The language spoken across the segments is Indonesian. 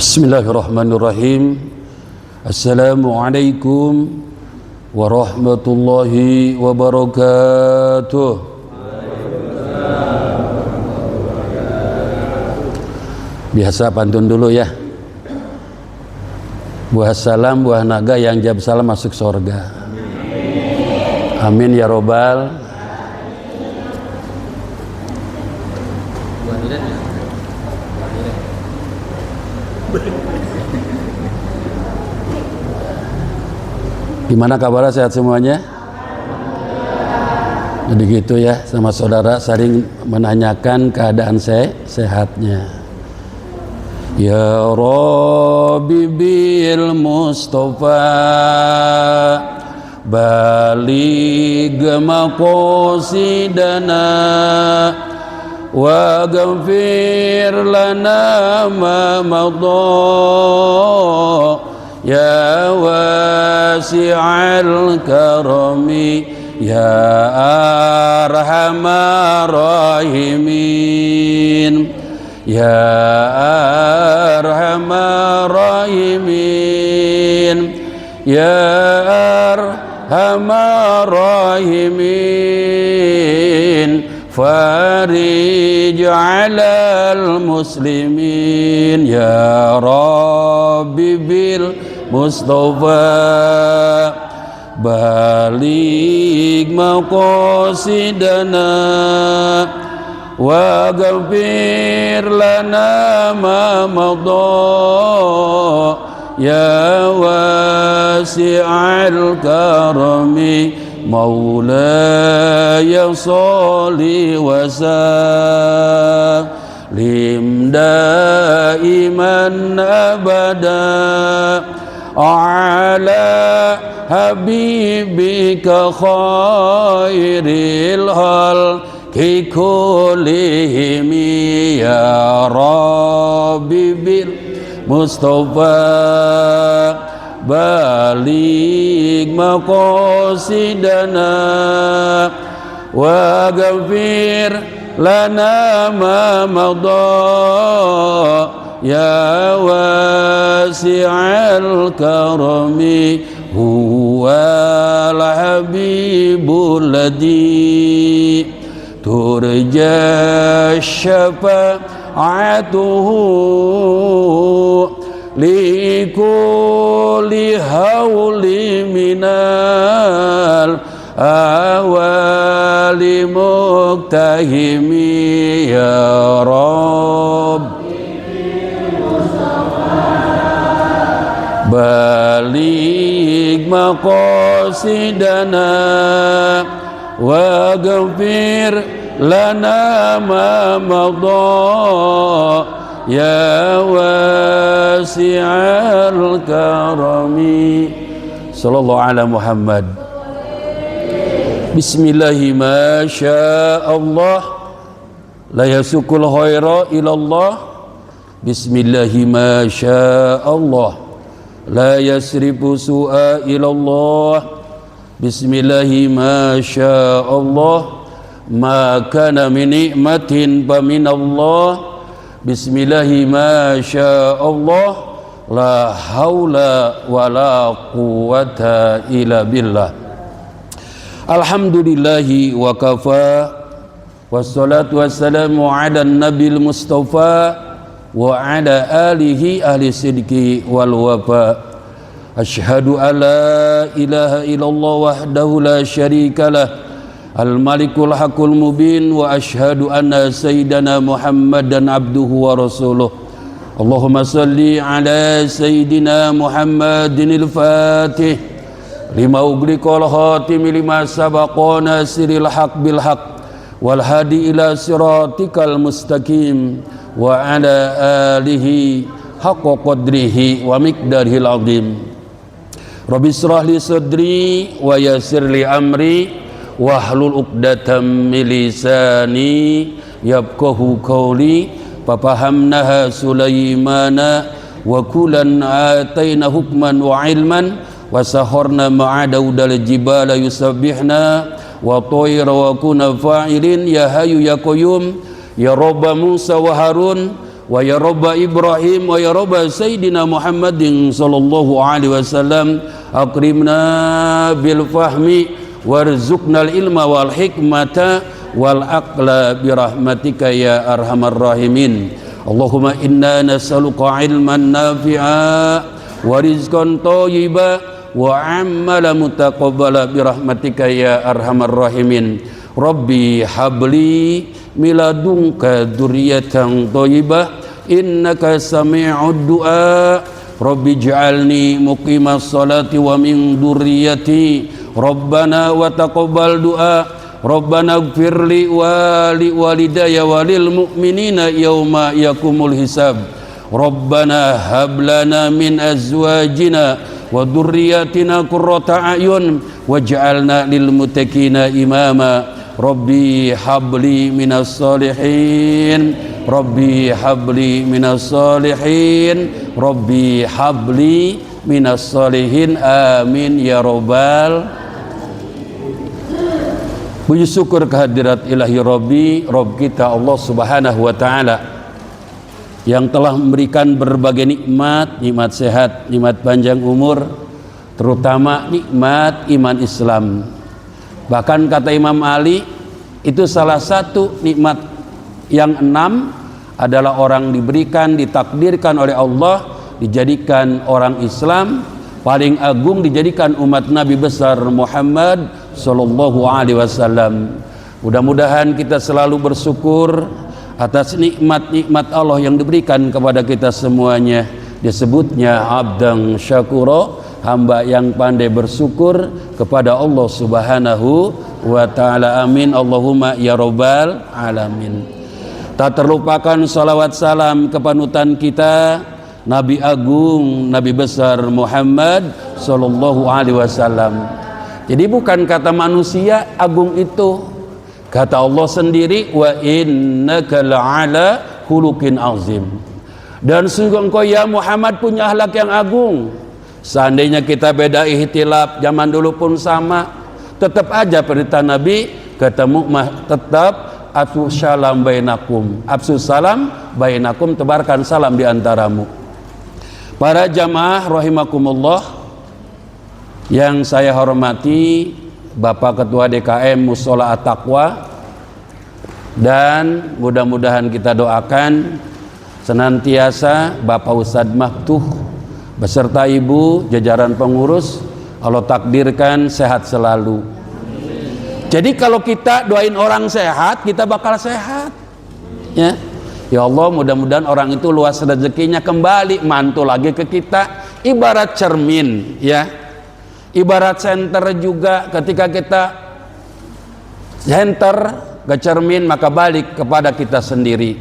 Bismillahirrahmanirrahim. Assalamualaikum warahmatullahi wabarakatuh. Biasa pantun dulu ya. Buah salam, buah naga yang jawab salam masuk surga. Amin ya robbal. Gimana kabarnya, sehat semuanya? Jadi gitu ya, sama saudara saling menanyakan keadaan sehatnya. Ya Rabbi bil Mustafa baligh maqasidana wa ghfir lana ma madha ya wasi'al karami ya arhamar rahimin ya arhamar rahimin ya arhamar rahimin farij 'alal muslimin ya Rabbi bil Mustafa baligh maqasidana wa ghfir lana ma madha ya wasi'al karami maulaya sholli wa sallim daiman abada ala habibika khairil khalqi kullihim ya Rabbi bil Mustafa baligh maqasidana wa ghfir lana ma madha ya wasi'al karami huwal habibul ladhi turja syafa'atuhu likulli hawli minal awali muktahimi ya Rabb baligh maqasidana wa ghfir lana ma madha ya wasi'al karami sallallahu ala Muhammad. Bismillahi ma sya'allah la yasukul khaira ilallah. Bismillahi ma sya'allah la yasrifu su'a ilallah. Bismillahi ma sya'allah ma kana min ni'matin fa minallah. Bismillahi ma sya'allah la haula wa la quwwata illa billah. Alhamdulillahi wa kafa wassalatu wassalamu ala nabil mustafa wa ala alihi ahli sidqi wal wafa. Asyhadu an la ilaha illallah wahdahu la syarikalah al malikul haqqul mubin wa asyhadu anna sayyidana Muhammadan abduhu wa rasuluh. Allahumma salli ala sayyidina Muhammadinil fatih lima ughliqal khatimi lima sabaqa nasiril haq bil haq wal hadi ila siratikal mustaqim wa ala alihi haqqa qadrihi wa miqdarihil azim. Rabbi israh li sadri wa yassir li amri wahlul uqdatam min lisani yafqahu qawli. Fafahamnaha Sulaimana wa kulan ataina hukman wa ilman wa sahharna ma'a Daudal jibala yusabbihna wa tayra wa kunna fa'ilin ya hayyu ya qayyum ya Rabba Musa wa Harun wa ya Rabb Ibrahim wa ya Rabb Sayyidina Muhammadin sallallahu alaihi wasallam akrimna bil fahmi warzuqnal ilma wal hikmata wal aqla bi rahmatika ya arhamar rahimin. Allahumma inna nas'aluka ilman nafi'a wa rizqan thayyiba wa amala mutaqabbala bi rahmatika ya arhamar rahimin. Rabbi habli miladunka dzurriyyatan thayyibah innaka sami'ud du'a. Rabbi ij'alni muqimas salati wa min dzurriyyati Rabbana wa taqabbal du'a. Rabbana ighfirli wa li walidayya wa lil mu'minina yauma yakumul hisab. Rabbana hab lana min azwajina wa dhurriyyatina qurrata a'yun waj'alna lil muttaqina imama. Rabbi habli minas salihin. Rabbi habli minas salihin. Rabbi habli minas salihin. Amin ya rabbal. Puji syukur kehadirat ilahi Rabbi, Rabb kita Allah subhanahu wa ta'ala yang telah memberikan berbagai nikmat, nikmat sehat, nikmat panjang umur, terutama nikmat iman Islam. Bahkan kata Imam Ali, itu salah satu nikmat yang 6 adalah orang diberikan, ditakdirkan oleh Allah dijadikan orang Islam, paling agung dijadikan umat Nabi besar Muhammad sallallahu alaihi wasallam. Mudah-mudahan kita selalu bersyukur atas nikmat-nikmat Allah yang diberikan kepada kita semuanya. Disebutnya abdan syakura, hamba yang pandai bersyukur kepada Allah subhanahu wa ta'ala. Amin Allahumma ya rabbal alamin. Tak terlupakan salawat salam kepanutan kita Nabi Agung, Nabi besar Muhammad sallallahu alaihi wasallam. Jadi bukan kata manusia agung itu, kata Allah sendiri, wa innaka la'ala khuluqin azim. Dan sungguh engkau ya Muhammad punya akhlak yang agung. Seandainya kita beda ihtilaf, zaman dulu pun sama, tetap aja perintah Nabi ketemu tetap afsus salam bainakum. Afsus salam bainakum, tebarkan salam di antaramu. Para jamaah rahimakumullah yang saya hormati, Bapak Ketua DKM Mushola At-Taqwa, dan mudah-mudahan kita doakan senantiasa Bapak Ustadz Maftuh beserta Ibu jajaran pengurus Allah takdirkan sehat selalu. Jadi kalau kita doain orang sehat, kita bakal sehat, ya. Ya Allah, mudah-mudahan orang itu luas rezekinya, kembali mantul lagi ke kita, ibarat cermin, ya. Ibarat senter juga, ketika kita senter ke cermin maka balik kepada kita sendiri.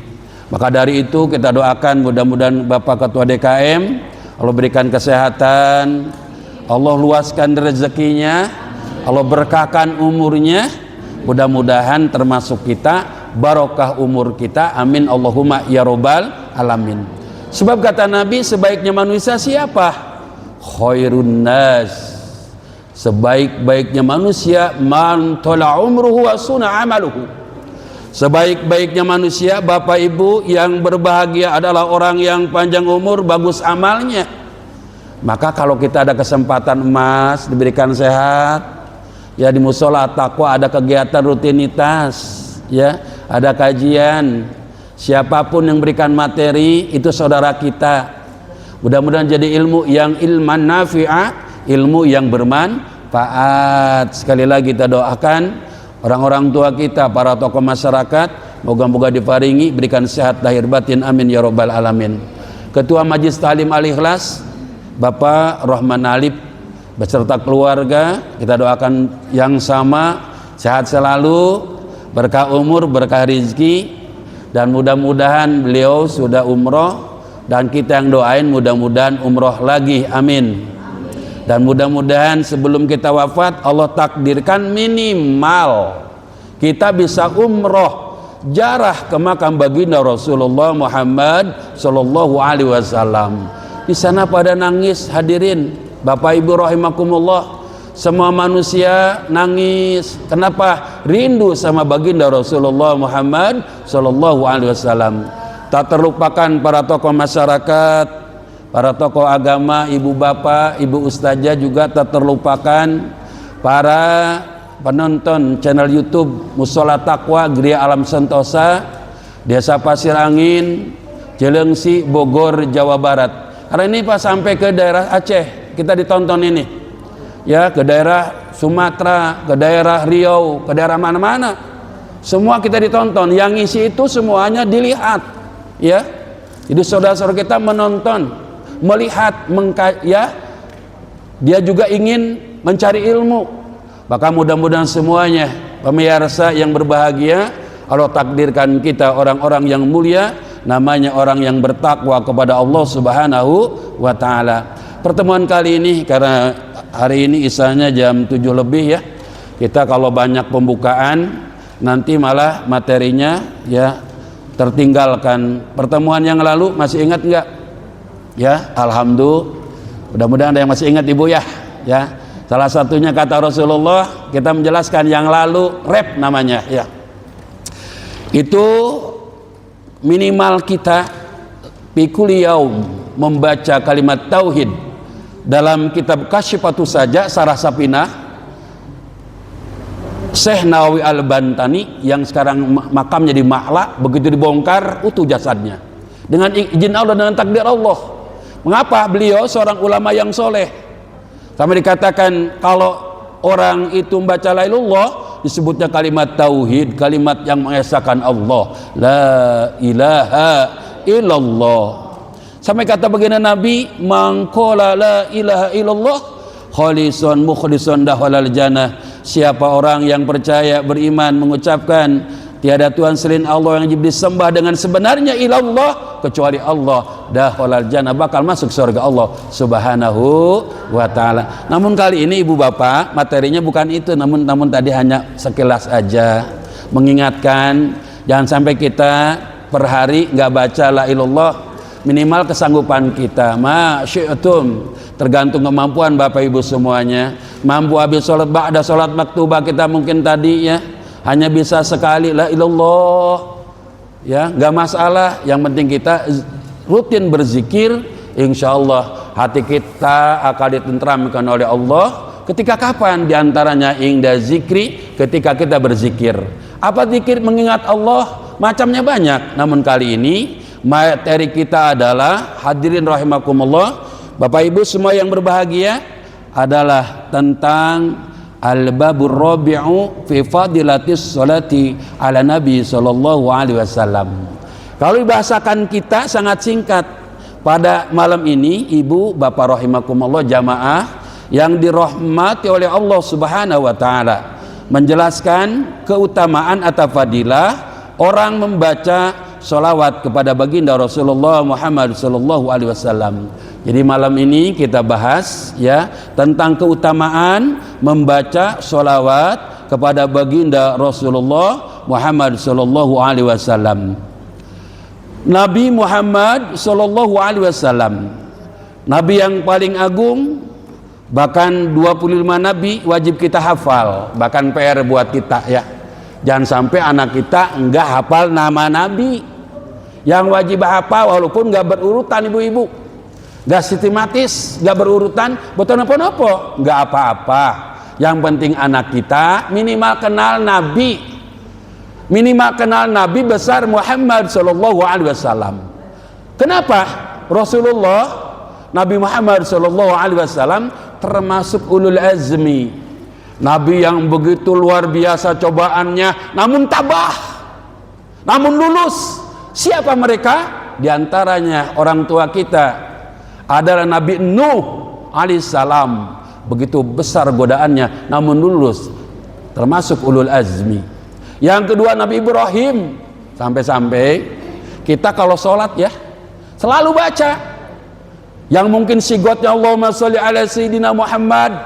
Maka dari itu kita doakan mudah-mudahan Bapak Ketua DKM Allah berikan kesehatan, Allah luaskan rezekinya, Allah berkahkan umurnya, mudah-mudahan termasuk kita barokah umur kita. Amin Allahumma ya rabbal alamin. Sebab kata Nabi, sebaiknya manusia siapa? Khairun nas, sebaik-baiknya manusia man tala umruhu wa suna amaluhu. Sebaik-baiknya manusia, Bapak Ibu, yang berbahagia adalah orang yang panjang umur, bagus amalnya. Maka kalau kita ada kesempatan emas, diberikan sehat, ya di Mushola At-Taqwa ada kegiatan rutinitas, ya ada kajian, siapapun yang berikan materi itu saudara kita. Mudah-mudahan jadi ilmu yang ilman nafi'ah, ilmu yang bermanfaat. Sekali lagi kita doakan orang-orang tua kita, para tokoh masyarakat, moga-moga diparingi berikan sehat lahir batin. Amin ya rabbal alamin. Ketua Majelis Ta'lim Al-Ikhlas Bapak Rahman Alif beserta keluarga, kita doakan yang sama, sehat selalu, berkah umur, berkah rezeki, dan mudah-mudahan beliau sudah umroh dan kita yang doain mudah-mudahan umroh lagi. Amin. Dan mudah-mudahan sebelum kita wafat Allah takdirkan minimal kita bisa umroh jarah ke makam baginda Rasulullah Muhammad sallallahu alaihi wasallam. Di sana pada nangis hadirin, Bapak Ibu rahimakumullah. Semua manusia nangis. Kenapa? Rindu sama baginda Rasulullah Muhammad sallallahu alaihi wasallam. Tak terlupakan para tokoh masyarakat, para tokoh agama, ibu bapak, ibu ustazah juga tak terlupakan. Para penonton channel YouTube Musola Taqwa Geria Alam Sentosa, Desa Pasir Angin, Cilengsi, Bogor, Jawa Barat. Hari ini Pak sampai ke daerah Aceh, kita ditonton ini. Ya, ke daerah Sumatera, ke daerah Riau, ke daerah mana-mana. Semua kita ditonton. Yang isi itu semuanya dilihat. Ya. Jadi saudara-saudara kita menonton, melihat, ya. Dia juga ingin mencari ilmu. Maka mudah-mudahan semuanya pemirsa yang berbahagia, Allah takdirkan kita orang-orang yang mulia, namanya orang yang bertakwa kepada Allah Subhanahu wa taala. Pertemuan kali ini karena hari ini isanya jam 7 lebih ya. Kita kalau banyak pembukaan nanti malah materinya ya tertinggalkan. Pertemuan yang lalu masih ingat enggak? Ya, alhamdulillah. Mudah-mudahan ada yang masih ingat Ibu ya. Ya. Salah satunya kata Rasulullah, kita menjelaskan yang lalu rep namanya ya. Itu minimal kita pikul yaum membaca kalimat tauhid dalam kitab Kasyifatus Saja Sarah Sapinah Syekh Nawawi Al-Bantani yang sekarang makamnya di Ma'la, begitu dibongkar utuh jasadnya dengan izin Allah, dengan takdir Allah. Mengapa? Beliau seorang ulama yang soleh. Sampai dikatakan kalau orang itu membaca la ilallah disebutnya kalimat tauhid, kalimat yang mengesahkan Allah, la ilaha illallah. Sampai kata baginda Nabi, man qala la ilaha illallah khalisan mukhlisan dakhalal jannah. Siapa orang yang percaya, beriman, mengucapkan tiada Tuhan selain Allah yang disembah dengan sebenarnya ilallah kecuali Allah, dakhalal jannah, bakal masuk surga Allah Subhanahu wa taala. Namun kali ini Ibu Bapak, materinya bukan itu, namun tadi hanya sekilas aja mengingatkan jangan sampai kita per hari nggak baca la ilallah, minimal kesanggupan kita. Masyi'tum, tergantung kemampuan Bapak Ibu semuanya. Mampu habis sholat, ba'da sholat maktubah kita mungkin tadi ya hanya bisa sekali la ilallah ya, nggak masalah. Yang penting kita rutin berzikir, insya Allah hati kita akan ditentramkan oleh Allah. Ketika kapan? Di antaranya inda zikri, ketika kita berzikir. Apa zikir? Mengingat Allah, macamnya banyak. Namun kali ini materi kita adalah, hadirin rahimakumullah, Bapak Ibu semua yang berbahagia, adalah tentang al-babur rabi'u fi fadilatis salati ala Nabi sallallahu alaihi wasallam. Kalau dibahasakan kita sangat singkat. Pada malam ini Ibu Bapak rahimakumullah jamaah yang dirahmati oleh Allah Subhanahu wa taala, menjelaskan keutamaan atau fadilah orang membaca sholawat kepada baginda Rasulullah Muhammad sallallahu alaihi wasallam. Jadi malam ini kita bahas ya tentang keutamaan membaca sholawat kepada baginda Rasulullah Muhammad sallallahu alaihi wasallam. Nabi Muhammad sallallahu alaihi wasallam, nabi yang paling agung, bahkan 25 nabi wajib kita hafal, bahkan PR buat kita ya. Jangan sampai anak kita enggak hafal nama nabi. Yang wajib hafal walaupun enggak berurutan ibu-ibu, enggak sistematis, enggak berurutan, betul apa-apa, enggak apa-apa. Yang penting anak kita minimal kenal nabi, minimal kenal nabi besar Muhammad sallallahu alaihi wasallam. Kenapa? Rasulullah Nabi Muhammad sallallahu alaihi wasallam termasuk ulul azmi, nabi yang begitu luar biasa cobaannya, namun tabah, namun lulus. Siapa mereka? Di antaranya orang tua kita adalah Nabi Nuh alaihissalam, begitu besar godaannya namun lulus, termasuk ulul azmi. Yang kedua Nabi Ibrahim, sampai-sampai kita kalau sholat ya selalu baca yang mungkin sigotnya Allahumma sholli ala sayyidina Muhammad,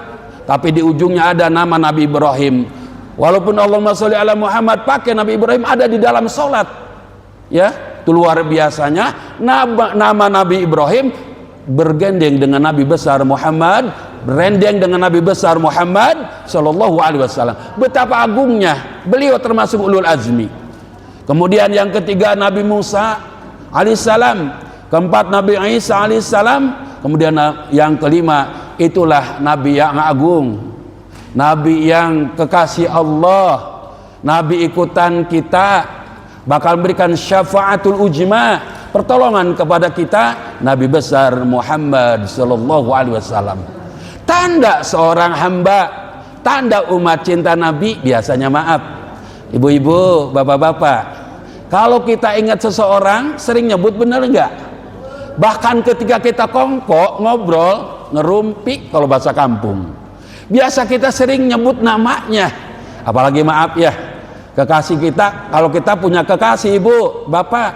tapi di ujungnya ada nama Nabi Ibrahim. Walaupun Allahumma sholli ala Muhammad pakai Nabi Ibrahim ada di dalam sholat ya, itu luar biasanya. Nama Nabi Ibrahim bergendeng dengan Nabi besar Muhammad, berendeng dengan Nabi besar Muhammad sallallahu alaihi wasallam. Betapa agungnya beliau, termasuk ulul azmi. Kemudian yang ketiga Nabi Musa alaihissalam, keempat Nabi Isa alaihissalam, kemudian yang kelima itulah Nabi yang agung, Nabi yang kekasih Allah, Nabi ikutan kita, bakal memberikan syafaatul ujma, pertolongan kepada kita, Nabi besar Muhammad sallallahu alaihi wasallam. Tanda seorang hamba, tanda umat cinta Nabi, biasanya maaf. Ibu-ibu, bapak-bapak, kalau kita ingat seseorang, sering nyebut bener enggak? Bahkan ketika kita kongko, ngobrol, ngerumpi kalau bahasa kampung, biasa kita sering nyebut namanya. Apalagi maaf ya, kekasih kita, kalau kita punya kekasih ibu, bapak,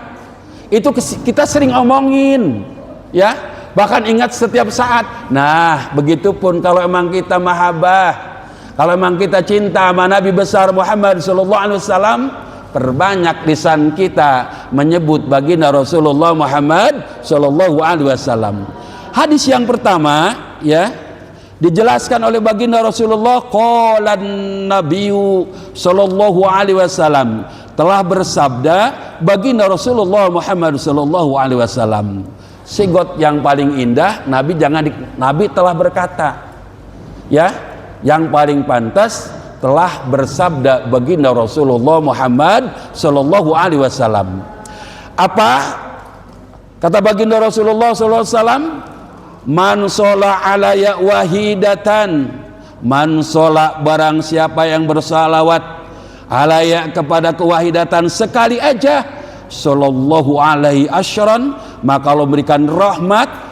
itu kita sering omongin, ya, bahkan ingat setiap saat. Nah, begitupun kalau emang kita mahabbah, kalau emang kita cinta sama Nabi besar Muhammad sallallahu alaihi wasallam, perbanyak lisan kita menyebut baginda Rasulullah Muhammad sallallahu alaihi wasallam. Hadis yang pertama, ya, dijelaskan oleh baginda Rasulullah, qalan nabiyyu sallallahu alaihi wasallam, telah bersabda baginda Rasulullah Muhammad sallallahu alaihi wasallam. Sigot yang paling indah, Nabi Nabi telah berkata, ya, yang paling pantas telah bersabda baginda Rasulullah Muhammad sallallahu alaihi wasallam. Apa kata baginda Rasulullah sallallahu alaihi wasallam? Man shola alaya wahidatan, man shola, barang siapa yang bersalawat alaya kepada kewahidatan sekali aja, sallallahu alaihi asyran, maka Allah berikan rahmat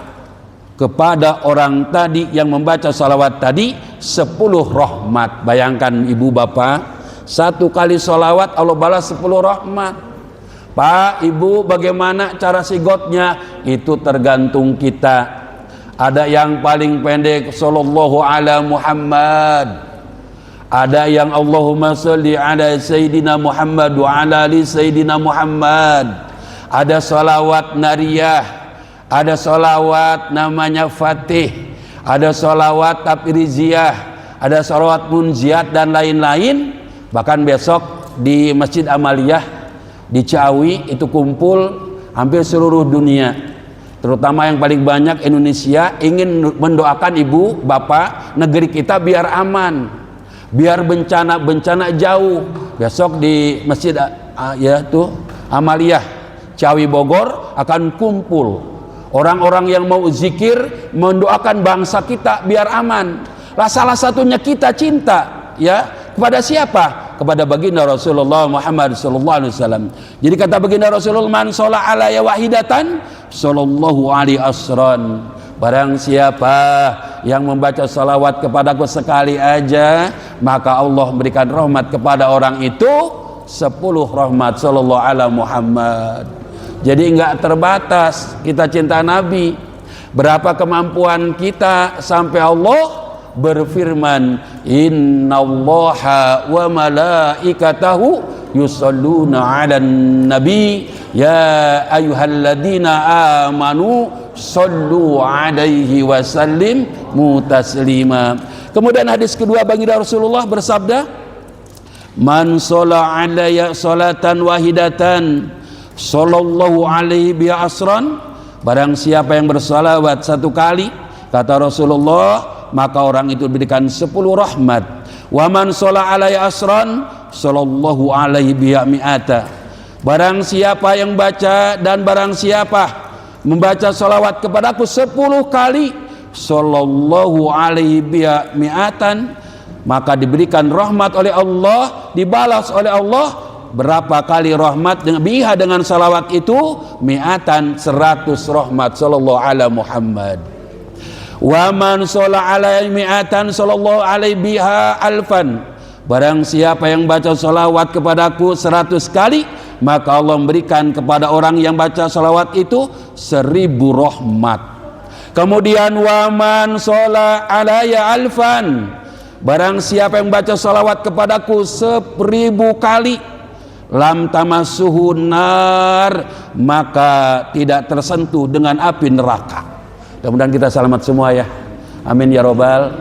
kepada orang tadi yang membaca salawat tadi 10 rahmat. Bayangkan ibu bapak, satu kali salawat Allah balas 10 rahmat. Pak ibu, bagaimana cara sigotnya? Itu tergantung kita. Ada yang paling pendek sallallahu ala Muhammad, ada yang Allahumma sholli ala Sayyidina Muhammad wa ala ali Sayyidina Muhammad, ada salawat nariyah, ada salawat namanya Fatih, ada salawat Tapiriziyah, ada salawat Munziat dan lain-lain. Bahkan besok di Masjid Amaliyah di Ciawi itu kumpul hampir seluruh dunia, terutama yang paling banyak Indonesia, ingin mendoakan ibu bapak negeri kita biar aman, biar bencana jauh. Besok di Masjid Amaliyah Ciawi Bogor akan kumpul orang-orang yang mau zikir, mendoakan bangsa kita biar aman. Lah salah satunya kita cinta, ya, kepada siapa? Kepada baginda Rasulullah Muhammad sallallahu alaihi wasallam. Jadi kata baginda Rasulullah, man shola alaya wahidatan sallallahu alaihi asran, barang siapa yang membaca salawat kepadaku sekali aja, maka Allah memberikan rahmat kepada orang itu 10 rahmat sallallahu ala Muhammad. Jadi enggak terbatas kita cinta Nabi. Berapa kemampuan kita sampai Allah berfirman, innallaha wa malaikatahu yusalluna 'alan nabi ya ayyuhalladzina amanu sallu 'alaihi wa sallimu taslima. Kemudian hadis kedua baginda Rasulullah bersabda, man sholla 'alaya sholatan wahidatan sallallahu alaihi bi asran, barang siapa yang bersalawat satu kali, kata Rasulullah, maka orang itu diberikan 10 rahmat. Wa man sholla alaihi asran sallallahu alaihi biha mi'ata, barang siapa yang baca dan barang siapa membaca salawat kepadaku 10 kali, sallallahu alaihi biha mi'atan, maka diberikan rahmat oleh Allah, dibalas oleh Allah berapa kali rahmat dengan biha, dengan salawat itu, mi'atan, 100 rahmat sallallahu ala Muhammad. Wa man sholla alaihi mi'atan sallallahu alaihi biha alfan, barang siapa yang baca salawat kepadaku 100 kali, maka Allah memberikan kepada orang yang baca salawat itu 1000 rahmat. Kemudian wa man sholla alaiya alfan, barang siapa yang baca salawat kepadaku 1000 kali, lam tamassuhu nar, maka tidak tersentuh dengan api neraka. Mudah-mudahan kita selamat semua ya, amin ya robbal.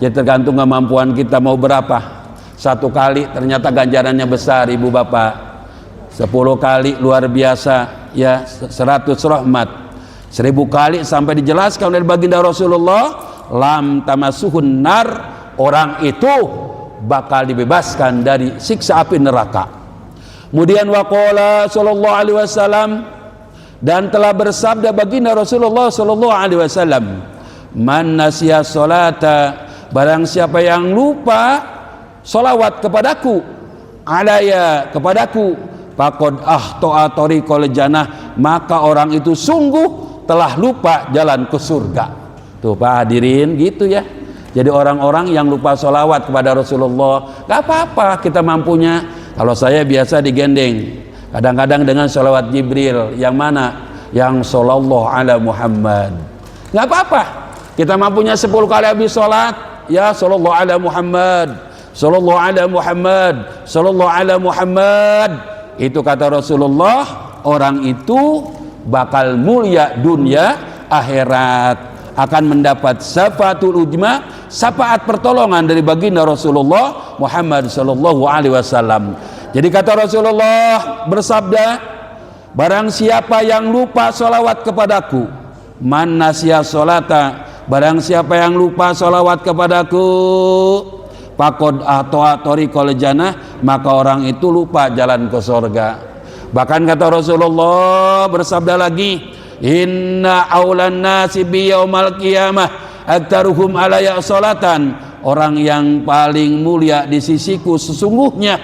Jadi tergantung kemampuan kita mau berapa. 1 kali ternyata ganjarannya besar ibu bapak, 10 kali luar biasa, ya 100 rahmat, 1000 kali sampai dijelaskan oleh baginda Rasulullah, lam tamasuhun nar, orang itu bakal dibebaskan dari siksa api neraka. Kemudian waqala sallallahu alaihi wasallam, dan telah bersabda baginda Rasulullah sallallahu alaihi wasallam, man nasiya salata, barang siapa yang lupa salawat kepadaku, alaya kepadaku, faqad ahta'a tariqal jannah, maka orang itu sungguh telah lupa jalan ke surga. Tuh Pak hadirin, gitu ya. Jadi orang-orang yang lupa sholawat kepada Rasulullah, gak apa-apa kita mampunya. Kalau saya biasa digendeng kadang-kadang dengan sholawat Jibril, yang mana? Yang sallallahu ala Muhammad. Gak apa-apa, kita mampunya 10 kali habis sholat, ya sallallahu ala Muhammad, sallallahu ala Muhammad, sallallahu ala Muhammad. Itu kata Rasulullah, orang itu bakal mulia dunia akhirat, akan mendapat syafaatul ujma, syafaat pertolongan dari baginda Rasulullah Muhammad sallallahu alaihi wasallam. Jadi kata Rasulullah bersabda, barang siapa yang lupa sholawat kepadaku, man nasiya sholata, barang siapa yang lupa sholawat kepadaku, faqad ahta'a tariqal jannah, maka orang itu lupa jalan ke surga. Bahkan kata Rasulullah bersabda lagi, inna aulan nasi bi yaumal qiyamah aktaruhum alaya salatan, orang yang paling mulia di sisiku sesungguhnya,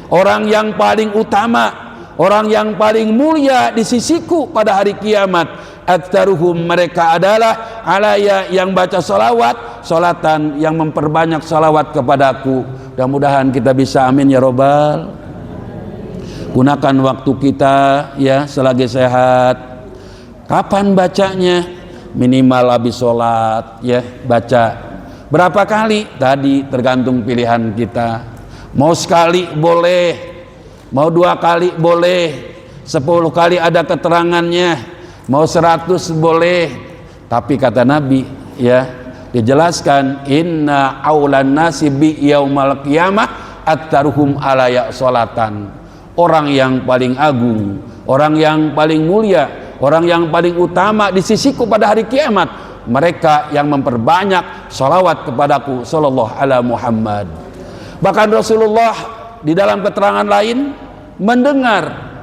orang yang paling utama, orang yang paling mulia di sisiku pada hari kiamat, aktaruhum, mereka adalah alaya, yang baca salawat, salatan, yang memperbanyak salawat kepadaku. Mudah-mudahan kita bisa, amin ya robbal. Gunakan waktu kita ya selagi sehat. Kapan bacanya? Minimal habis sholat ya baca. Berapa kali? Tadi tergantung pilihan kita. Mau sekali boleh, mau 2 kali boleh, 10 kali ada keterangannya, mau 100 boleh. Tapi kata Nabi ya, dijelaskan, inna aulan nasi bi yaumal qiyamah aktaruhum alaya sholatan. Orang yang paling agung, orang yang paling mulia, orang yang paling utama di sisiku pada hari kiamat, mereka yang memperbanyak sholawat kepadaku sallallahu ala Muhammad. Bahkan Rasulullah di dalam keterangan lain mendengar,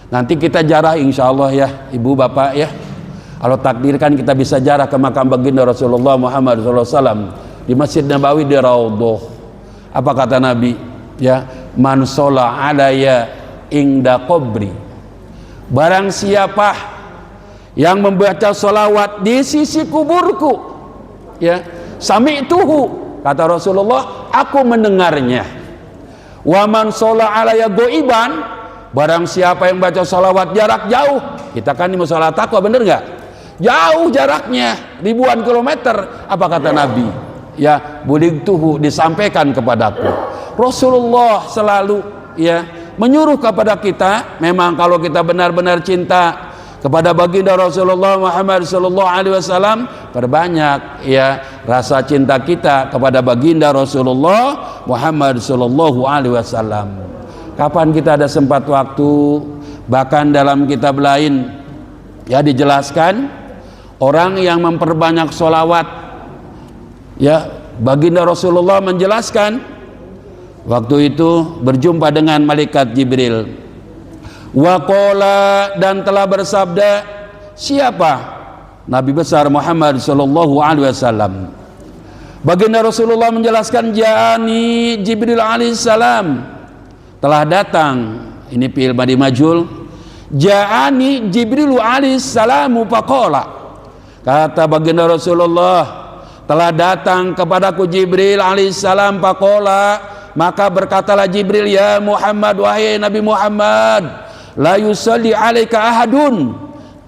nanti kita jarah insya Allah ya ibu bapak ya, kalau takdirkan kita bisa jarah ke makam baginda Rasulullah Muhammad SAW di Masjid Nabawi di Raudhah. Apa kata Nabi ya, man sholla alaya ingda qabri, barang siapa yang membaca sholawat di sisi kuburku ya, sami'tuhu, kata Rasulullah, aku mendengarnya. Wa man sholla alaya goiban, barang siapa yang baca sholawat jarak jauh, kita kan di musola taqwa, bener nggak? Jauh jaraknya ribuan kilometer. Apa kata Nabi ya, buligtuhu, disampaikan kepadaku. Rasulullah selalu ya menyuruh kepada kita, memang kalau kita benar-benar cinta kepada baginda Rasulullah Muhammad sallallahu alaihi wasallam, perbanyak ya rasa cinta kita kepada baginda Rasulullah Muhammad sallallahu alaihi wasallam. Kapan kita ada sempat waktu, bahkan dalam kitab lain ya dijelaskan, orang yang memperbanyak sholawat ya, baginda Rasulullah menjelaskan waktu itu berjumpa dengan malaikat Jibril. Waqala, dan telah bersabda, siapa? Nabi besar Muhammad sallallahu alaihi wasallam. Baginda Rasulullah menjelaskan, ja'ani Jibril alaihissalam, telah datang, ini fi'il madhi majhul, ja'ani Jibril alaihissalam faqala, kata baginda Rasulullah, telah datang kepadaku Jibril alaihissalam faqala, maka berkatalah Jibril, ya Muhammad, wahai Nabi Muhammad, la yusalli alaika ahadun,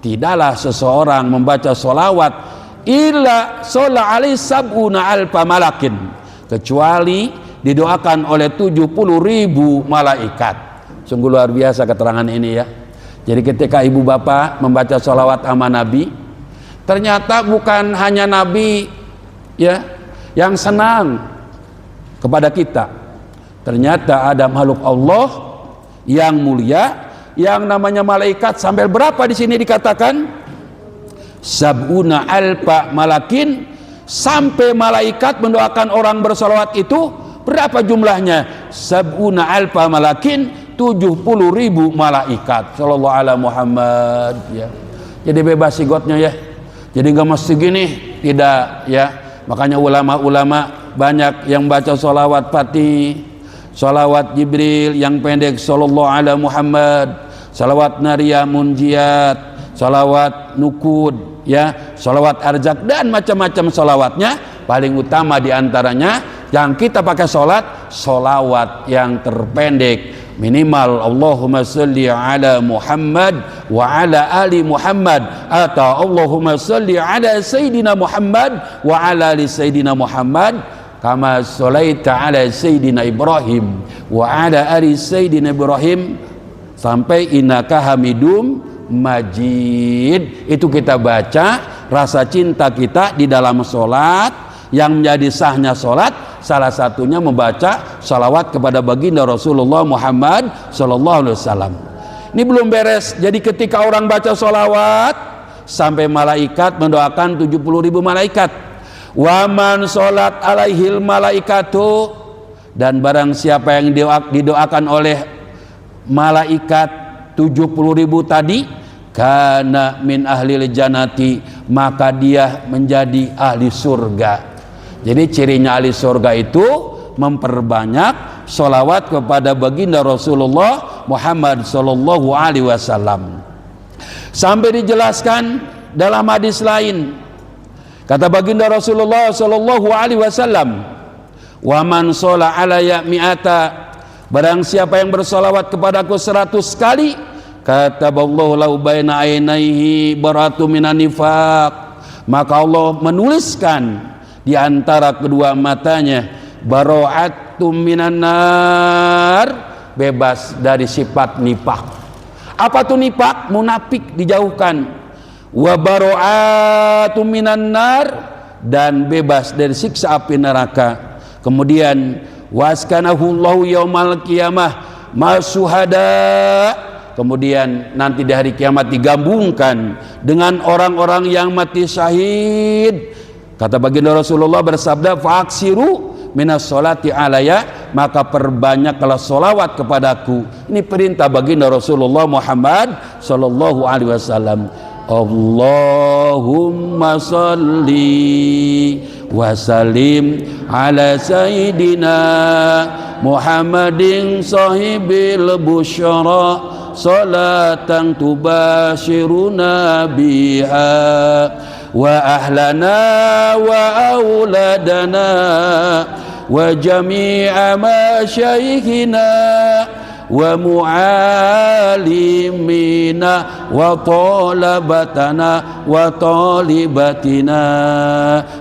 tidaklah seseorang membaca solawat illa sholla alaihi sab'una alfa malakin, kecuali didoakan oleh 70.000 malaikat. Sungguh luar biasa keterangan ini ya. Jadi ketika ibu bapak membaca solawat sama Nabi, ternyata bukan hanya Nabi ya yang senang kepada kita, ternyata ada makhluk Allah yang mulia yang namanya malaikat sampai berapa di sini dikatakan? Sab'una alfa malakin, sampai malaikat mendoakan orang bersolawat itu berapa jumlahnya? Sab'una alfa malakin, 70.000 malaikat. Sallallahu ala Muhammad ya. Jadi bebas sigotnya ya. Jadi nggak mesti gini, tidak ya. Makanya ulama-ulama banyak yang baca solawat Fatih, solawat Jibril yang pendek sallallahu ala Muhammad, solawat Naria Munjiat, solawat Nukud ya, solawat Arjak dan macam-macam solawatnya. Paling utama diantaranya yang kita pakai solawat yang terpendek, minimal Allahumma salli ala Muhammad wa ala ali Muhammad, atau Allahumma salli ala Sayyidina Muhammad wa ala ali Sayyidina Muhammad kama sholaita ala Sayyidina Ibrahim wa ala ali Sayyidina Ibrahim sampai innaka hamidum majid. Itu kita baca rasa cinta kita di dalam sholat. Yang menjadi sahnya sholat salah satunya membaca salawat kepada baginda Rasulullah Muhammad sallallahu alaihi wasallam. Ini belum beres. Jadi ketika orang baca salawat sampai malaikat mendoakan 70.000 malaikat. Wa man sholat alaihil malaikatu, dan barang siapa yang didoakan oleh malaikat 70.000 tadi, kana min ahlil jannati, maka dia menjadi ahli surga. Jadi cirinya ahli surga itu memperbanyak sholawat kepada baginda Rasulullah Muhammad sallallahu alaihi wasallam. Sampai dijelaskan dalam hadis lain, kata baginda Rasulullah sallallahu alaihi wasallam, wa man shola alayya mi'ata, barang siapa yang bersolawat kepadaku 100 kali, kataballahu lahu baina ainaihi baratu minan nifaq, maka Allah menuliskan di antara kedua matanya bara'atum minan nar, bebas dari sifat nifaq. Apa tuh nifaq? Munafik dijauhkan. Wa bara'atum minan nar, dan bebas dari siksa api neraka. Kemudian waskanahu Allahu yaumal qiyamah masuhada, kemudian nanti di hari kiamat digabungkan dengan orang-orang yang mati syahid. Kata baginda Rasulullah bersabda, fa'aksiru minas sholati alaya, maka perbanyaklah solawat kepadaku. Ini perintah baginda Rasulullah Muhammad sallallahu alaihi wasallam. Allahumma salli wa sallim ala sayyidina Muhammadin sahibil busyara, salatan tubashiruna biha wa ahlana wa auladana wa jami'a masyaykhina wa mu'alimina wa talabatana wa talibatina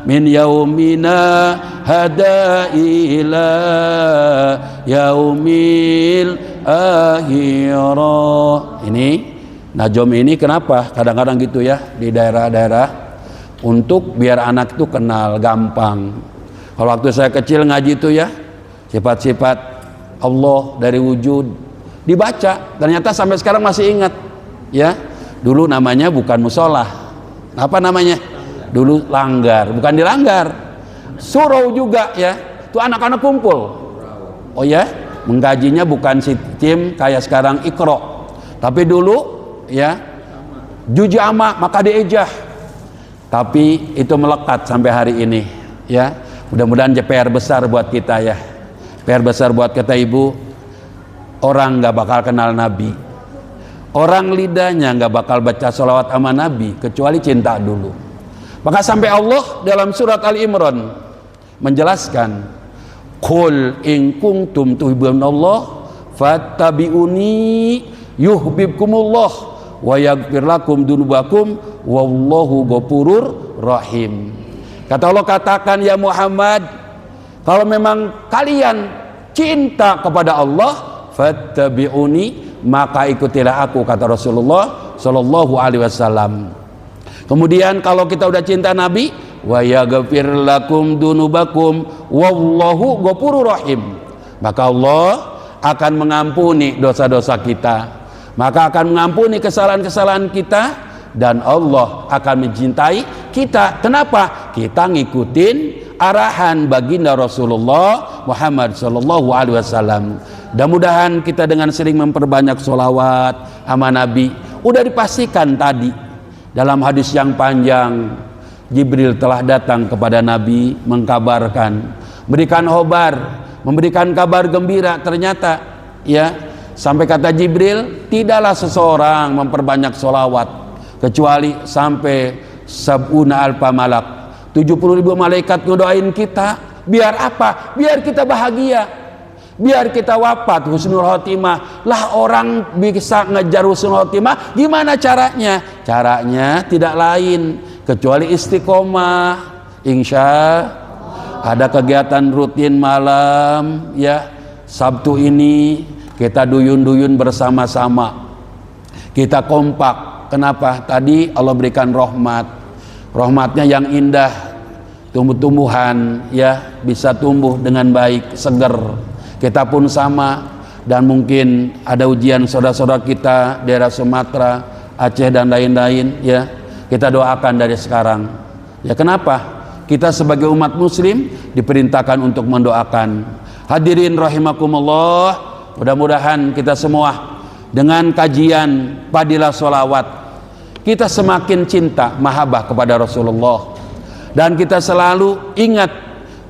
min yaumina hada ila yaumil akhirah. Ini najom ini kenapa kadang-kadang gitu ya di daerah-daerah, untuk biar anak itu kenal gampang. Kalau waktu saya kecil ngaji itu ya, sifat-sifat Allah dari wujud dibaca, ternyata sampai sekarang masih ingat ya. Dulu namanya bukan musola, apa namanya? Dulu langgar, bukan dilanggar, surau juga ya. Itu anak-anak kumpul. Oh ya, menggajinya bukan sistem kayak sekarang Iqra, tapi dulu ya juji ama maka diejah. Tapi itu melekat sampai hari ini ya. Mudah-mudahan PR besar buat kita ya, PR besar buat kita ibu. Orang nggak bakal kenal Nabi, orang lidahnya nggak bakal baca sholawat sama Nabi kecuali cinta dulu. Maka sampai Allah dalam surat Ali Imran menjelaskan, qul in kuntum tuhibbunallah fattabi'uni yuhibbukumullah wa yaghfir lakum dzunubakum wallahu ghafurur rahim. Kata Allah, katakan ya Muhammad, kalau memang kalian cinta kepada Allah, fattabi'uni, maka ikutilah aku, kata Rasulullah sallallahu alaihi wasallam. Kemudian kalau kita udah cinta Nabi, wa yaghfir lakum dzunubakum wallahu ghafurur rahim, maka Allah akan mengampuni dosa-dosa kita. maka akan mengampuni kesalahan-kesalahan kita dan Allah akan mencintai kita. Kenapa? Kita ngikutin arahan baginda Rasulullah Muhammad sallallahu alaihi wasallam. Mudah-mudahan kita dengan sering memperbanyak sholawat sama Nabi. Udah dipastikan tadi dalam hadis yang panjang, Jibril telah datang kepada Nabi mengkabarkan, memberikan kabar gembira. Ternyata ya, sampai kata Jibril, tidaklah seseorang memperbanyak sholawat kecuali sampai sab'una alfa malak, 70.000 malaikat ngedoain kita. Biar apa? Biar kita bahagia, biar kita wafat husnul khotimah. Lah orang bisa ngejar husnul khotimah, gimana caranya? Caranya tidak lain kecuali istiqomah. Insya ada kegiatan rutin malam ya, Sabtu ini kita duyun-duyun bersama-sama, kita kompak. Kenapa? Tadi Allah berikan rahmatnya yang indah, tumbuh-tumbuhan ya bisa tumbuh dengan baik, seger. Kita pun sama, dan mungkin ada ujian saudara-saudara kita daerah Sumatera, Aceh dan lain-lain ya. Kita doakan dari sekarang. Ya kenapa? Kita sebagai umat muslim diperintahkan untuk mendoakan. Hadirin rahimakumullah, mudah-mudahan kita semua dengan kajian Fadilah Sholawat kita semakin cinta mahabbah kepada Rasulullah, dan kita selalu ingat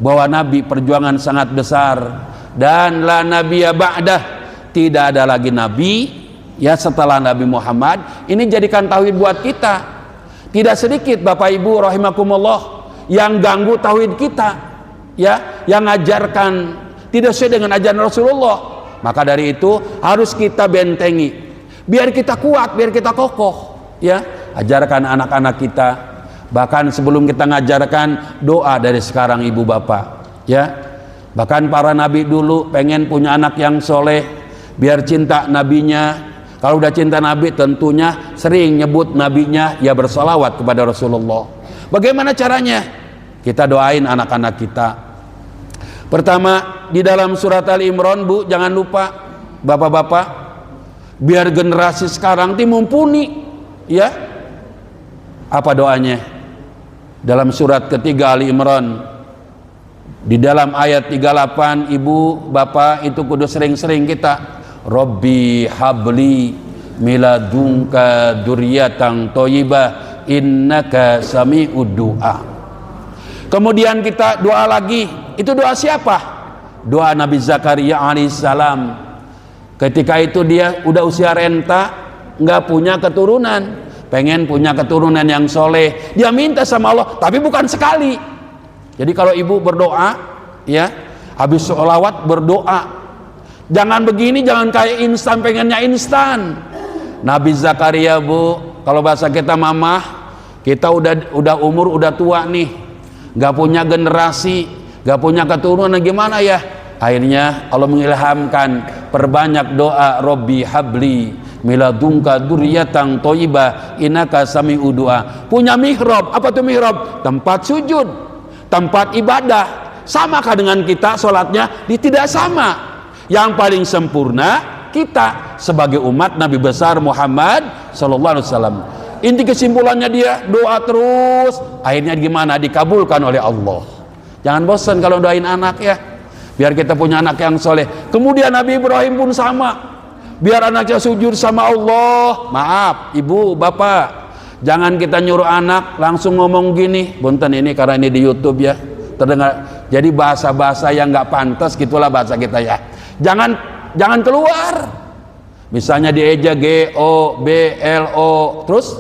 bahwa Nabi perjuangan sangat besar, dan la nabiyya ba'dah, tidak ada lagi nabi ya setelah Nabi Muhammad. Ini jadikan tauhid buat kita. Tidak sedikit Bapak Ibu rahimakumullah yang ganggu tauhid kita ya, yang ajarkan tidak sesuai dengan ajaran Rasulullah. Maka dari itu harus kita bentengi, biar kita kuat, biar kita kokoh ya. Ajarkan anak-anak kita, bahkan sebelum kita ngajarkan, doa dari sekarang ibu bapak ya. Bahkan para nabi dulu pengen punya anak yang soleh, biar cinta nabinya. Kalau udah cinta nabi tentunya sering nyebut nabinya ya, bersolawat kepada Rasulullah. Bagaimana caranya? Kita doain anak-anak kita. Pertama di dalam surat Ali Imran, Bu, jangan lupa bapak-bapak, biar generasi sekarang mumpuni ya. Apa doanya? Dalam surat ketiga Ali Imran, di dalam ayat 38, ibu bapak itu kudu sering-sering kita, Rabbi habli miladunka dzurriyyatan thayyibah innaka sami'ud du'a. Kemudian kita doa lagi. Itu doa siapa? Doa Nabi Zakaria alaihissalam. Ketika itu dia udah usia renta, nggak punya keturunan, pengen punya keturunan yang soleh. Dia minta sama Allah, tapi bukan sekali. Jadi kalau ibu berdoa ya, habis sholawat berdoa, jangan begini, jangan kayak instan, pengennya instan. Nabi Zakaria, Bu, kalau bahasa kita mamah, kita udah umur udah tua nih, nggak punya generasi, nggak punya keturunan, gimana ya? Akhirnya Allah mengilhamkan, perbanyak doa, Rabbi habli miladunka dzurriyyatan thayyibah innaka sami'ud du'a. Punya mihrab. Apa tuh mihrab? Tempat sujud, tempat ibadah. Samakah dengan kita sholatnya? Tidak sama. Yang paling sempurna kita sebagai umat Nabi besar Muhammad sallallahu alaihi wasallam. Inti kesimpulannya dia doa terus, akhirnya gimana? Dikabulkan oleh Allah. Jangan bosan kalau doain anak ya, biar kita punya anak yang soleh. Kemudian Nabi Ibrahim pun sama, biar anaknya sujud sama Allah. Maaf ibu bapak, jangan kita nyuruh anak langsung ngomong gini. Bunten, ini karena ini di YouTube ya, terdengar jadi bahasa-bahasa yang nggak pantas, gitulah bahasa kita ya. Jangan keluar. Misalnya dieja GOBLO terus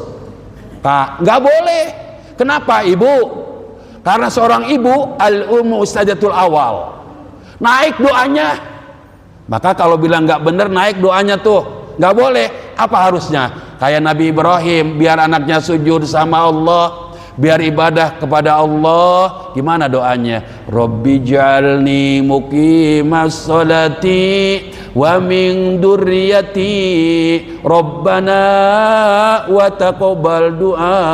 Pak, nggak boleh. Kenapa ibu? Karena seorang ibu al-ummu ustajatul awal, naik doanya. Maka kalau bilang nggak bener, naik doanya tuh nggak boleh. Apa harusnya? Kayak Nabi Ibrahim, biar anaknya sujud sama Allah, biar ibadah kepada Allah. Gimana doanya? Rabbi jalni muqimas sholati wa min dzurriyyati Rabbana wa taqabbal du'a.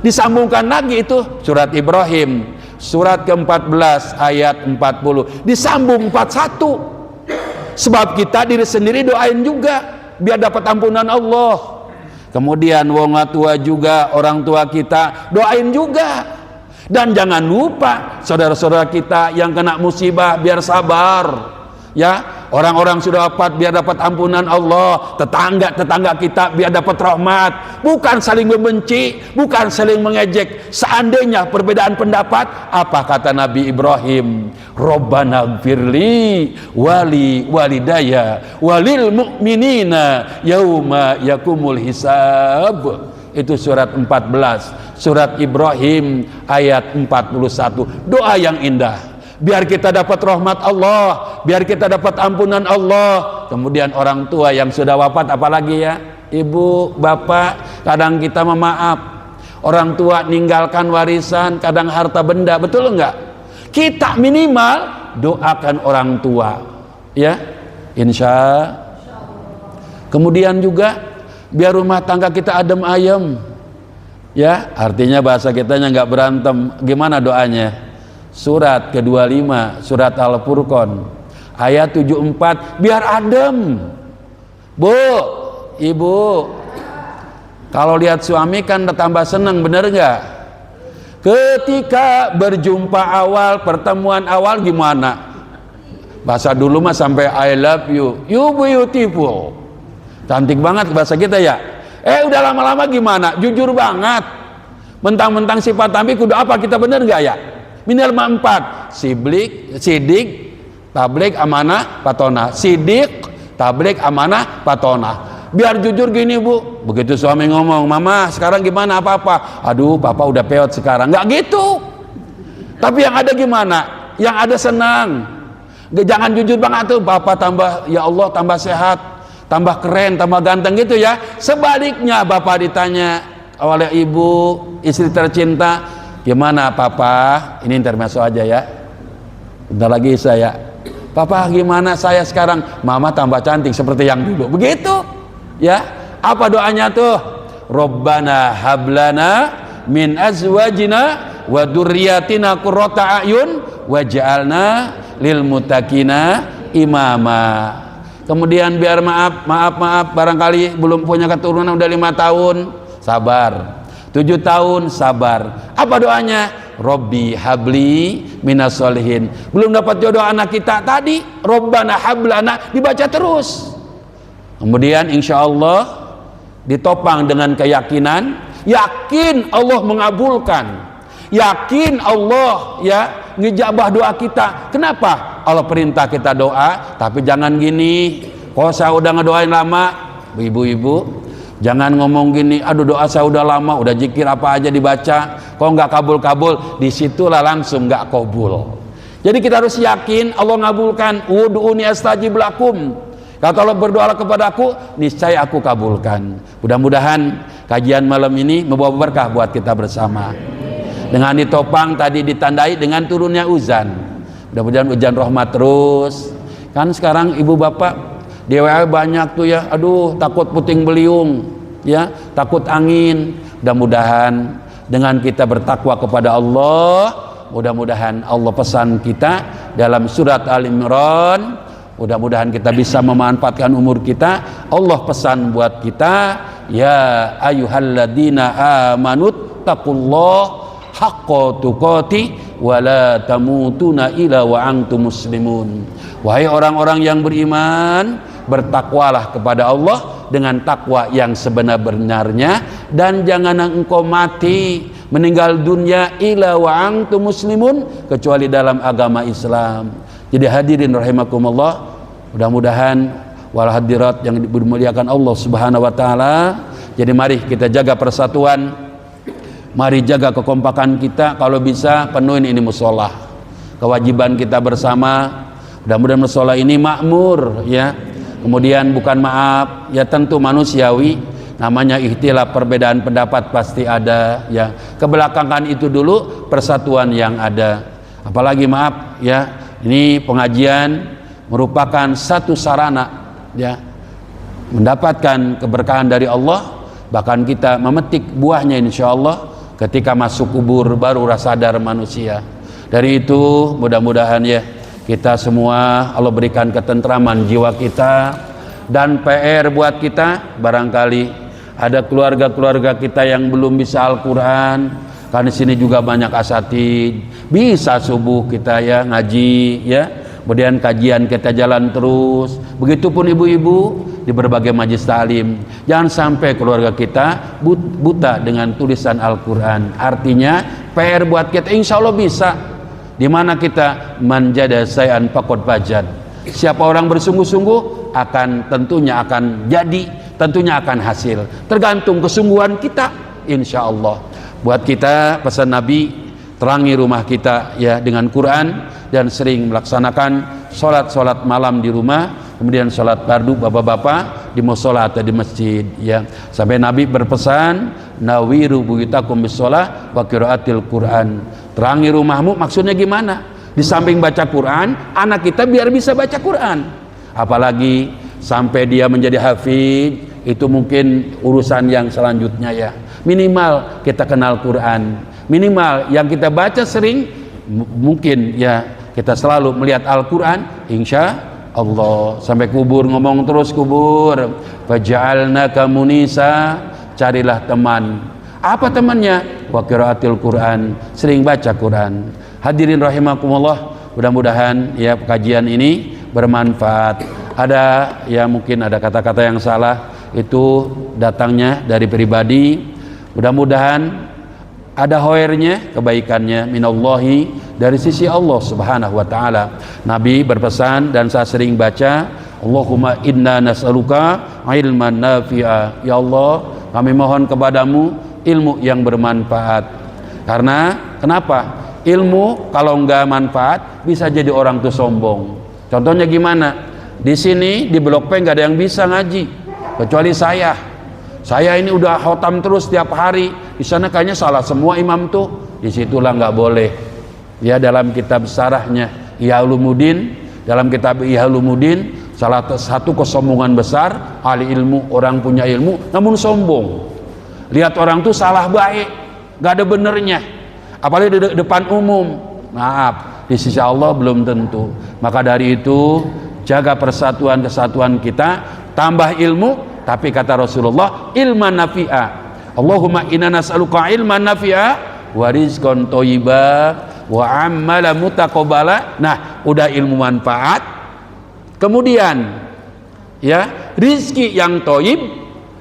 Disambungkan lagi itu surat Ibrahim, surat ke-14 ayat 40, disambung 41. Sebab kita diri sendiri doain juga. biar dapat ampunan Allah. Kemudian wong tua juga, orang tua kita doain juga. Dan jangan lupa saudara-saudara kita yang kena musibah biar sabar. Ya, orang-orang sudah wafat biar dapat ampunan Allah, tetangga kita biar dapat rahmat, bukan saling membenci, bukan saling mengejek. Seandainya perbedaan pendapat, apa kata Nabi Ibrahim? Rabbana gfirli wali walidaya walil mu'minina yauma yakumul hisab. Itu surat 14, surat Ibrahim ayat 41. Doa yang indah biar kita dapat rahmat Allah, biar kita dapat ampunan Allah. Kemudian orang tua yang sudah wafat, apalagi ya, ibu, bapak, kadang kita memaaf. Orang tua ninggalkan warisan, kadang harta benda, betul enggak? Kita minimal doakan orang tua, ya, insya. Kemudian juga biar rumah tangga kita adem ayem, ya, artinya bahasa kitanya nggak berantem. Gimana doanya? Surat ke-25, surat Al-Furqan ayat 74, biar adem. Bu, ibu, kalau lihat suami kan tambah seneng, bener nggak? Ketika berjumpa awal, pertemuan awal gimana? Bahasa dulu mah sampai I love you, you beautiful, cantik banget bahasa kita ya. Udah lama-lama gimana? Jujur banget, mentang-mentang sifat tambi kudu apa, kita bener nggak ya? Minimal 4, sidik, tablik, amanah, patona. Sidik, tablik, amanah, patona. Biar jujur gini bu, begitu suami ngomong, mama sekarang gimana, apa-apa, aduh papa udah peot sekarang, nggak gitu. Tapi yang ada gimana? Yang ada senang. Jangan jujur banget tuh, papa tambah, ya Allah tambah sehat, tambah keren, tambah ganteng gitu ya. Sebaliknya bapak ditanya oleh ibu, istri tercinta, gimana papa? Ini intermezzo aja ya, bentar lagi saya, papa gimana saya sekarang? Mama tambah cantik seperti yang dulu, begitu ya. Apa doanya tuh? Rabbana hablana min azwajina wa dzurriyyatina qurrata a'yun waj'alna lil muttaqina imama. Kemudian biar maaf barangkali belum punya keturunan, udah 5 tahun, sabar. 7 tahun, sabar. Apa doanya? Robbi habli minas solihin. Belum dapat jodoh anak kita, tadi Robbana hablana dibaca terus. Kemudian insya Allah ditopang dengan keyakinan, yakin Allah mengabulkan, yakin Allah ya ngejabah doa kita. Kenapa? Allah perintah kita doa, tapi jangan gini, kok saya udah ngedoain lama, ibu-ibu, jangan ngomong gini, aduh doa saya udah lama, udah zikir apa aja dibaca, kok nggak kabul-kabul. Disitulah langsung nggak kabul. Jadi kita harus yakin Allah ngabulkan. Ud'uni astajib lakum. Kata Allah, berdoalah kepadaku, niscaya aku kabulkan. Mudah-mudahan kajian malam ini membawa berkah buat kita bersama. Dengan ditopang tadi ditandai dengan turunnya hujan. Mudah-mudahan hujan rahmat terus. Kan sekarang ibu bapak DWA banyak tuh ya, aduh takut puting beliung ya, takut angin. Mudah-mudahan dengan kita bertakwa kepada Allah, mudah-mudahan Allah pesan kita dalam surat Al-Imran, mudah-mudahan kita bisa memanfaatkan umur kita. Allah pesan buat kita, ya ayyuhalladzina amanut taqullah haqqa tuqati wa la tamutuna illa wa antum muslimun. Wahai orang-orang yang beriman, bertakwalah kepada Allah dengan takwa yang sebenar-benarnya, dan jangan engkau mati meninggal dunia illa wa antum muslimun, kecuali dalam agama Islam. Jadi hadirin rahimakumullah, mudah-mudahan wal hadirat yang dimuliakan Allah Subhanahu wa taala. Jadi mari kita jaga persatuan, mari jaga kekompakan kita. Kalau bisa penuhin ini mushola, kewajiban kita bersama. Mudah-mudahan mushola ini makmur ya. Kemudian bukan maaf ya, tentu manusiawi, namanya ikhtilaf, perbedaan pendapat pasti ada ya. Kebelakangan itu dulu persatuan yang ada. Apalagi maaf ya, ini pengajian merupakan satu sarana ya mendapatkan keberkahan dari Allah, bahkan kita memetik buahnya insya Allah ketika masuk kubur baru rasa sadar manusia. Dari itu mudah-mudahan ya kita semua Allah berikan ketentraman jiwa kita, Dan PR buat kita, barangkali ada keluarga-keluarga kita yang belum bisa Al-Quran, karena di sini juga banyak asatid, bisa subuh kita ya ngaji ya, kemudian kajian kita jalan terus. Begitupun ibu-ibu di berbagai majelis taklim. Jangan sampai keluarga kita buta dengan tulisan Al-Quran. Artinya PR buat kita, insya Allah bisa. Dimana kita manjada sayan pakot pajad. Siapa orang bersungguh-sungguh tentunya akan jadi, tentunya akan hasil. Tergantung kesungguhan kita, insya Allah. Buat kita pesan Nabi, terangi rumah kita ya dengan Quran, dan sering melaksanakan sholat malam di rumah, kemudian sholat fardu bapak-bapak di musola atau di masjid ya. Sampai Nabi berpesan, nawiru buyutakum bisolah wa qiraatil Quran. Terangi rumahmu, maksudnya gimana? Di samping baca Quran, anak kita biar bisa baca Quran. Apalagi sampai dia menjadi hafid, itu mungkin urusan yang selanjutnya ya. Minimal kita kenal Quran, minimal yang kita baca sering, mungkin ya kita selalu melihat Al-Quran, insya Allah. Sampai kubur ngomong terus, kubur faja'alnaka munisa, carilah teman. Apa temannya? Wa qiraatil Quran, sering baca Quran. Hadirin rahimakumullah, mudah-mudahan ya kajian ini bermanfaat. Ada ya mungkin ada kata-kata yang salah, itu datangnya dari pribadi. Mudah-mudahan ada hoirnya, kebaikannya minallahi, dari sisi Allah subhanahu wa ta'ala. Nabi berpesan dan saya sering baca, Allahumma inna nas'aluka ilman nafi'a. Ya Allah, kami mohon kepadamu ilmu yang bermanfaat. Karena kenapa? Ilmu kalau enggak manfaat bisa jadi orang tuh sombong. Contohnya gimana? Di sini di Blok P enggak ada yang bisa ngaji kecuali saya. Saya ini udah khotam terus tiap hari. Di sana kayaknya salah semua imam tuh. Disitulah nggak boleh. Ya dalam kitab syarahnya Ihya Ulumuddin, dalam kitab Ihya Ulumuddin, salah satu kesombongan besar ahli ilmu, orang punya ilmu namun sombong. Lihat orang tuh salah baik, nggak ada benernya. Apalagi di depan umum. Maaf, di sisi Allah belum tentu. Maka dari itu jaga persatuan kesatuan kita, tambah ilmu. Tapi kata Rasulullah, ilman nafi'a. Allahumma inna nas'aluka ilman nafi'a wa rizqan thayyiba wa amala mutaqabbala. Nah, udah ilmu manfaat. Kemudian ya, rizki yang thayyib,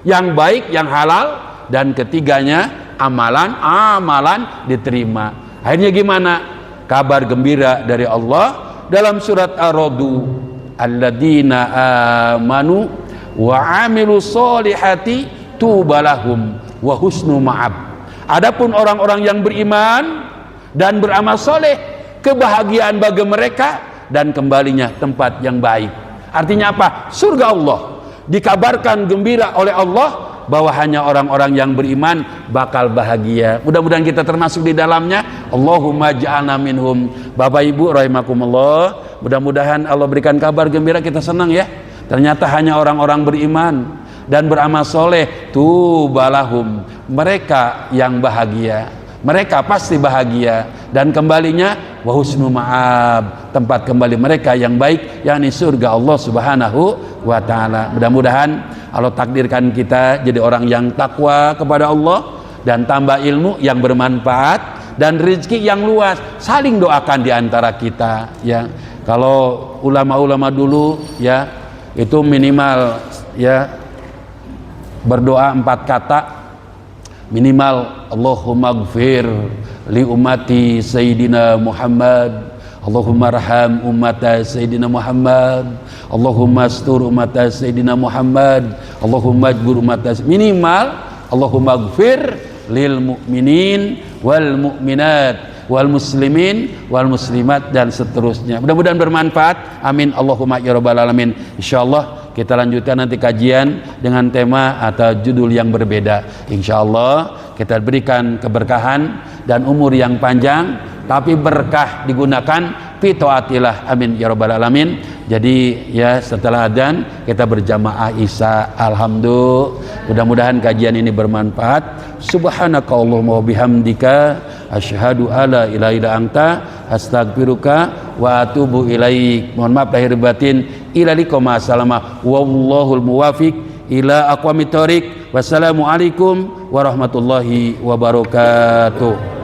yang baik, yang halal, dan ketiganya amalan diterima. Akhirnya gimana? Kabar gembira dari Allah dalam surat Ar-Ra'd, alladzina amanu wa amilu solihati tubalahum wa husnu ma'ab. Adapun orang-orang yang beriman dan beramal soleh, kebahagiaan bagi mereka dan kembalinya tempat yang baik. Artinya apa? Surga Allah. Dikabarkan gembira oleh Allah bahwa hanya orang-orang yang beriman bakal bahagia. Mudah-mudahan kita termasuk di dalamnya. Allahumma ja'alna minhum. Bapak Ibu rahimakumullah, mudah-mudahan Allah berikan kabar gembira, kita senang ya. Ternyata hanya orang-orang beriman dan beramal soleh, tubalahum, mereka yang bahagia, mereka pasti bahagia, dan kembalinya wa husnu ma'ab, tempat kembali mereka yang baik, yakni surga Allah subhanahu wa ta'ala. Mudah-mudahan Allah takdirkan kita jadi orang yang takwa kepada Allah, dan tambah ilmu yang bermanfaat, dan rezeki yang luas. Saling doakan di antara kita ya. Kalau ulama-ulama dulu ya, itu minimal ya berdoa 4 kata minimal. Allahumma gfir li ummati Sayyidina Muhammad, Allahumma arham ummata Sayyidina Muhammad, Allahumma astur ummata Sayyidina Muhammad, Allahumma ajbur ummata, minimal Allahumma gfir lil mu'minin wal mu'minat wal muslimin wal muslimat, dan seterusnya. Mudah-mudahan bermanfaat. Amin Allahumma ya rabbal alamin. Insyaallah kita lanjutkan nanti kajian dengan tema atau judul yang berbeda. Insyaallah kita berikan keberkahan dan umur yang panjang, tapi berkah digunakan fi taatillah. Amin ya rabbal alamin. Jadi ya setelah adzan kita berjamaah isya. Alhamdulillah. Mudah-mudahan kajian ini bermanfaat. Subhanakallahumma wa bihamdika asyhadu alla ilaha illa anta astaghfiruka wa atubu ilaik. Mohon maaf lahir batin. Ila liqom assalamah wallahul muwafiq ila aqwamit thoriq. Wassalamualaikum warahmatullahi wabarakatuh.